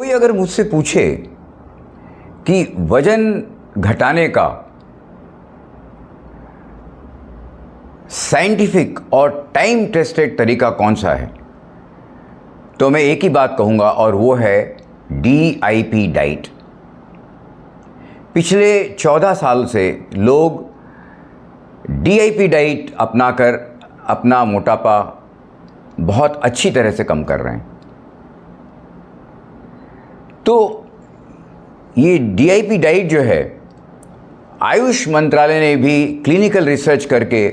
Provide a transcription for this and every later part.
कोई अगर मुझसे पूछे कि वजन घटाने का साइंटिफिक और टाइम टेस्टेड तरीका कौन सा है, तो मैं एक ही बात कहूँगा और वो है DIP डाइट। पिछले 14 साल से लोग DIP डाइट अपनाकर अपना मोटापा बहुत अच्छी तरह से कम कर रहे हैं। तो ये DIP डाइट जो है, आयुष मंत्रालय ने भी क्लिनिकल रिसर्च करके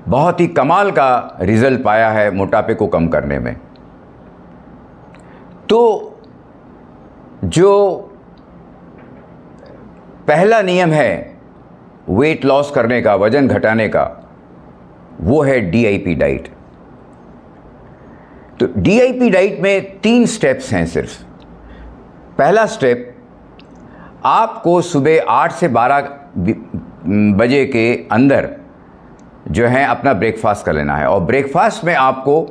बहुत ही कमाल का रिजल्ट पाया है मोटापे को कम करने में। तो जो पहला नियम है वेट लॉस करने का, वजन घटाने का, वो है DIP डाइट। तो DIP डाइट में 3 स्टेप्स हैं सिर्फ। पहला स्टेप, आपको सुबह 8 से 12 बजे के अंदर जो है अपना ब्रेकफास्ट कर लेना है। और ब्रेकफास्ट में आपको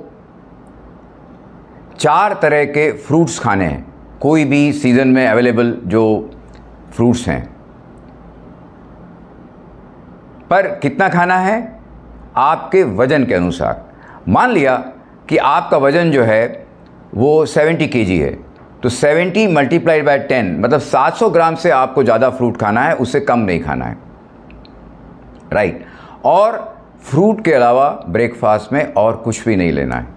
4 तरह के फ्रूट्स खाने हैं, कोई भी सीज़न में अवेलेबल जो फ्रूट्स हैं। पर कितना खाना है? आपके वज़न के अनुसार। मान लिया कि आपका वज़न जो है वो 70 kg है, तो 70 मल्टीप्लाइड बाय 10 मतलब 700 ग्राम से आपको ज़्यादा फ्रूट खाना है, उससे कम नहीं खाना है, राइट। और फ्रूट के अलावा ब्रेकफास्ट में और कुछ भी नहीं लेना है।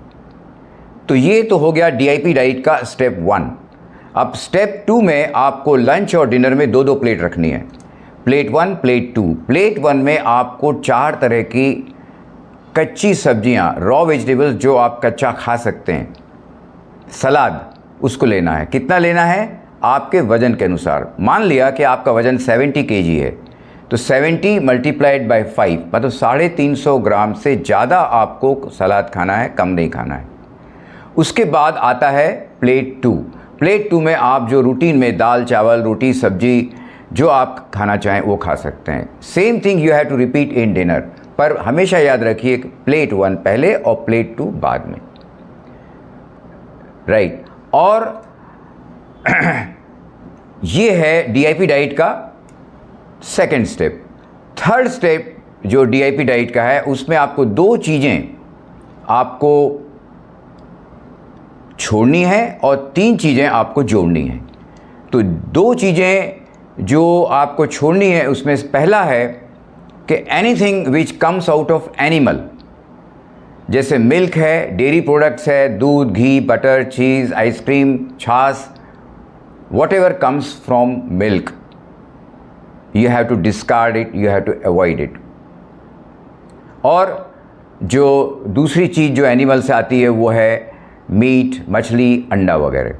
तो ये तो हो गया DIP डाइट का स्टेप 1। अब स्टेप 2 में आपको लंच और डिनर में 2-2 प्लेट रखनी है। Plate 1, plate 2। प्लेट 1 में आपको 4 तरह की कच्ची सब्जियां, रॉ वेजिटेबल्स जो आप कच्चा खा सकते हैं, सलाद, उसको लेना है। कितना लेना है? आपके वज़न के अनुसार। मान लिया कि आपका वज़न 70 kg है, तो 70 मल्टीप्लाइड बाय 5 मतलब 350 ग्राम से ज़्यादा आपको सलाद खाना है, कम नहीं खाना है। उसके बाद आता है प्लेट 2। प्लेट 2 में आप जो रूटीन में दाल चावल रोटी सब्जी जो आप खाना चाहें वो खा सकते हैं। Same thing you have to repeat in dinner, पर हमेशा याद रखिए प्लेट 1 पहले और प्लेट 2 बाद में, राइट। और ये है DIP डाइट का सेकंड स्टेप। थर्ड स्टेप जो DIP डाइट का है, उसमें आपको 2 चीज़ें आपको छोड़नी है और 3 चीज़ें आपको जोड़नी है। तो 2 चीज़ें जो आपको छोड़नी है उसमें पहला है कि anything which comes out of animal, जैसे मिल्क है, डेयरी प्रोडक्ट्स है, दूध, घी, बटर, चीज़, आइसक्रीम, छाछ, whatever comes from milk, you have to discard it, you have to avoid it. और जो दूसरी चीज़ जो एनिमल से आती है वो है मीट, मछली, अंडा वगैरह।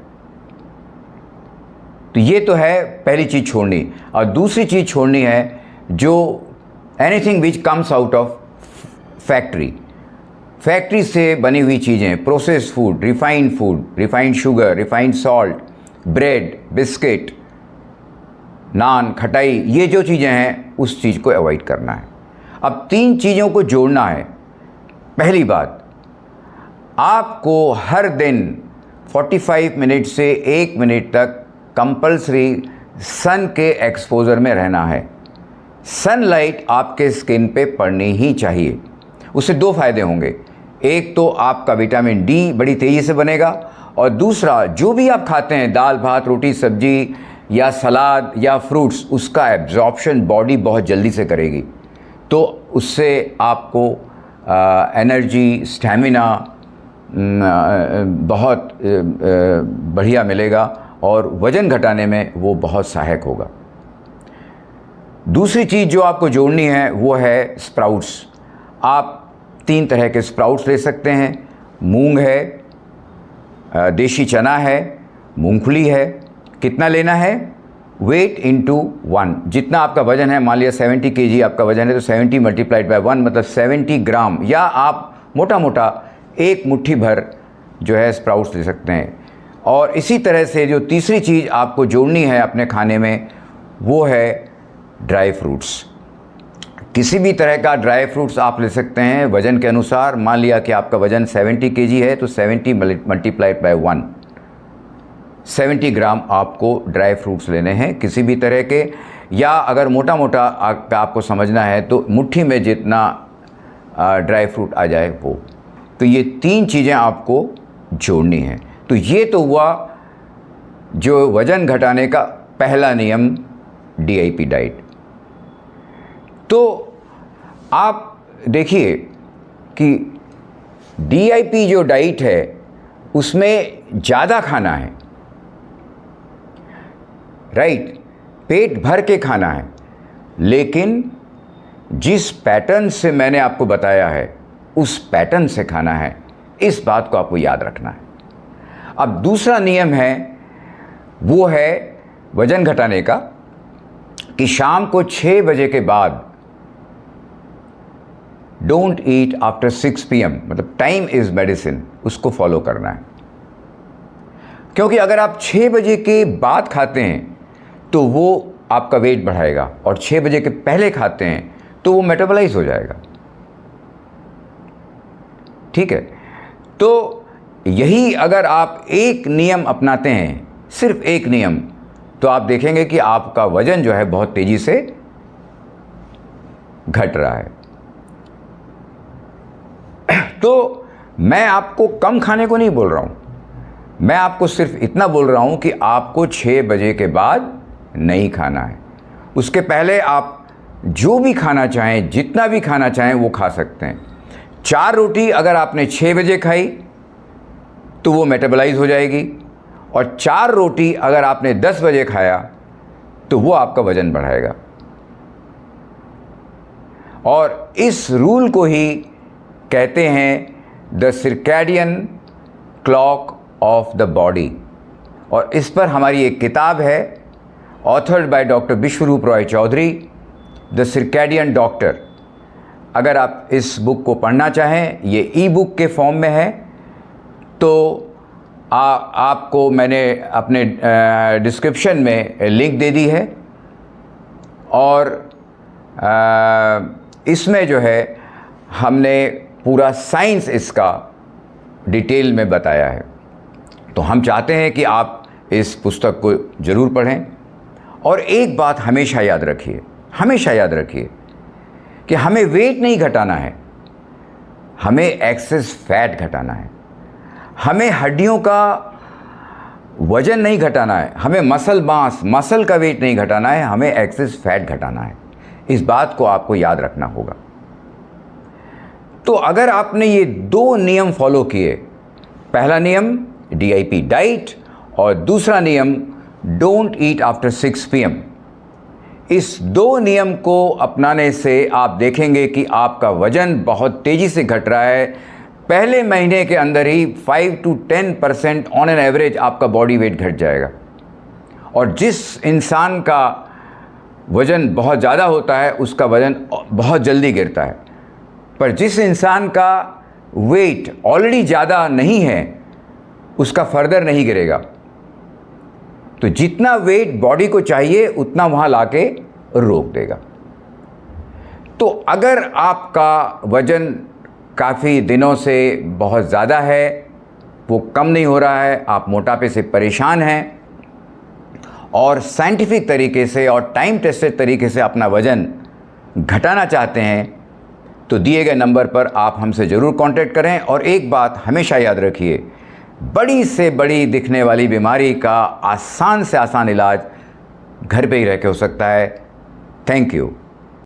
तो ये तो है पहली चीज़ छोड़नी। और दूसरी चीज़ छोड़नी है जो anything which comes out of factory से बनी हुई चीज़ें, processed food, refined sugar, refined salt, bread, biscuit, naan, खटाई, ये जो चीज़ें हैं उस चीज़ को अवॉइड करना है। अब 3 चीज़ों को जोड़ना है। पहली बात, आपको हर दिन 45 मिनट से 1 मिनट तक कंपल्सरी सन के एक्सपोजर में रहना है। सनलाइट आपके स्किन पे पड़नी ही चाहिए। उससे 2 फ़ायदे होंगे। एक तो आपका विटामिन D बड़ी तेज़ी से बनेगा, और दूसरा जो भी आप खाते हैं, दाल भात रोटी सब्जी या सलाद या फ्रूट्स, उसका एब्जॉर्प्शन बॉडी बहुत जल्दी से करेगी। तो उससे आपको एनर्जी, स्टैमिना बहुत बढ़िया मिलेगा और वज़न घटाने में वो बहुत सहायक होगा। दूसरी चीज़ जो आपको जोड़नी है वो है स्प्राउट्स। आप 3 तरह के स्प्राउट्स ले सकते हैं। मूंग है, देशी चना है, मूंगफली है। कितना लेना है? Weight into 1। जितना आपका वज़न है, मान लिया 70 kg आपका वज़न है, तो 70 मल्टीप्लाइड बाय 1 मतलब 70 ग्राम, या आप मोटा मोटा 1 मुट्ठी भर जो है स्प्राउट्स ले सकते हैं। और इसी तरह से जो तीसरी चीज़ आपको जोड़नी है अपने खाने में वो है ड्राई फ्रूट्स। किसी भी तरह का ड्राई फ्रूट्स आप ले सकते हैं वज़न के अनुसार। मान लिया कि आपका वज़न 70 kg है, तो 70 मल्टीप्लाइड बाय 1 70 ग्राम आपको ड्राई फ्रूट्स लेने हैं किसी भी तरह के, या अगर मोटा मोटा आपको समझना है तो मुट्ठी में जितना ड्राई फ्रूट आ जाए वो। तो ये 3 चीज़ें आपको जोड़नी हैं। तो ये तो हुआ जो वज़न घटाने का पहला नियम, DIP डाइट। तो आप देखिए कि DIP जो डाइट है उसमें ज़्यादा खाना है, राइट, पेट भर के खाना है, लेकिन जिस पैटर्न से मैंने आपको बताया है उस पैटर्न से खाना है। इस बात को आपको याद रखना है। अब दूसरा नियम है, वो है वज़न घटाने का, कि शाम को 6 बजे के बाद डोंट ईट आफ्टर 6 PM, मतलब टाइम इज़ मेडिसिन, उसको फॉलो करना है। क्योंकि अगर आप 6 बजे के बाद खाते हैं तो वो आपका वेट बढ़ाएगा, और 6 बजे के पहले खाते हैं तो वो मेटाबोलाइज हो जाएगा। ठीक है, तो यही अगर आप एक नियम अपनाते हैं, सिर्फ एक नियम, तो आप देखेंगे कि आपका वज़न जो है बहुत तेज़ी से घट रहा है। तो मैं आपको कम खाने को नहीं बोल रहा हूँ, मैं आपको सिर्फ इतना बोल रहा हूँ कि आपको 6 बजे के बाद नहीं खाना है। उसके पहले आप जो भी खाना चाहें, जितना भी खाना चाहें वो खा सकते हैं। 4 रोटी अगर आपने 6 बजे खाई तो वो मेटाबोलाइज हो जाएगी, और 4 रोटी अगर आपने 10 बजे खाया तो वो आपका वज़न बढ़ाएगा। और इस रूल को ही कहते हैं the circadian clock of the body, और इस पर हमारी एक किताब है authored by doctor Biswaroop Roy Chowdhury, the circadian doctor. अगर आप इस बुक को पढ़ना चाहें, ये ई बुक के फॉर्म में है, तो आपको मैंने अपने डिस्क्रिप्शन में लिंक दे दी है, और इसमें जो है हमने पूरा साइंस इसका डिटेल में बताया है। तो हम चाहते हैं कि आप इस पुस्तक को ज़रूर पढ़ें। और एक बात हमेशा याद रखिए, हमेशा याद रखिए कि हमें वेट नहीं घटाना है, हमें एक्सेस फैट घटाना है। हमें हड्डियों का वज़न नहीं घटाना है, हमें मसल का वेट नहीं घटाना है, हमें एक्सेस फैट घटाना है। इस बात को आपको याद रखना होगा। तो अगर आपने ये 2 नियम फॉलो किए, पहला नियम DIP डाइट और दूसरा नियम डोंट ईट आफ्टर 6 PM, इस 2 नियम को अपनाने से आप देखेंगे कि आपका वज़न बहुत तेज़ी से घट रहा है। पहले महीने के अंदर ही 5 to 10% ऑन एन एवरेज आपका बॉडी वेट घट जाएगा। और जिस इंसान का वज़न बहुत ज़्यादा होता है उसका वज़न बहुत जल्दी गिरता है, पर जिस इंसान का वेट ऑलरेडी ज़्यादा नहीं है उसका फर्दर नहीं गिरेगा। तो जितना वेट बॉडी को चाहिए उतना वहाँ लाके रोक देगा। तो अगर आपका वज़न काफ़ी दिनों से बहुत ज़्यादा है, वो कम नहीं हो रहा है, आप मोटापे से परेशान हैं, और साइंटिफिक तरीके से और टाइम टेस्टेड तरीके से अपना वज़न घटाना चाहते हैं, तो दिए गए नंबर पर आप हमसे ज़रूर कांटेक्ट करें। और एक बात हमेशा याद रखिए, बड़ी से बड़ी दिखने वाली बीमारी का आसान से आसान इलाज घर पे ही रह के हो सकता है। Thank you.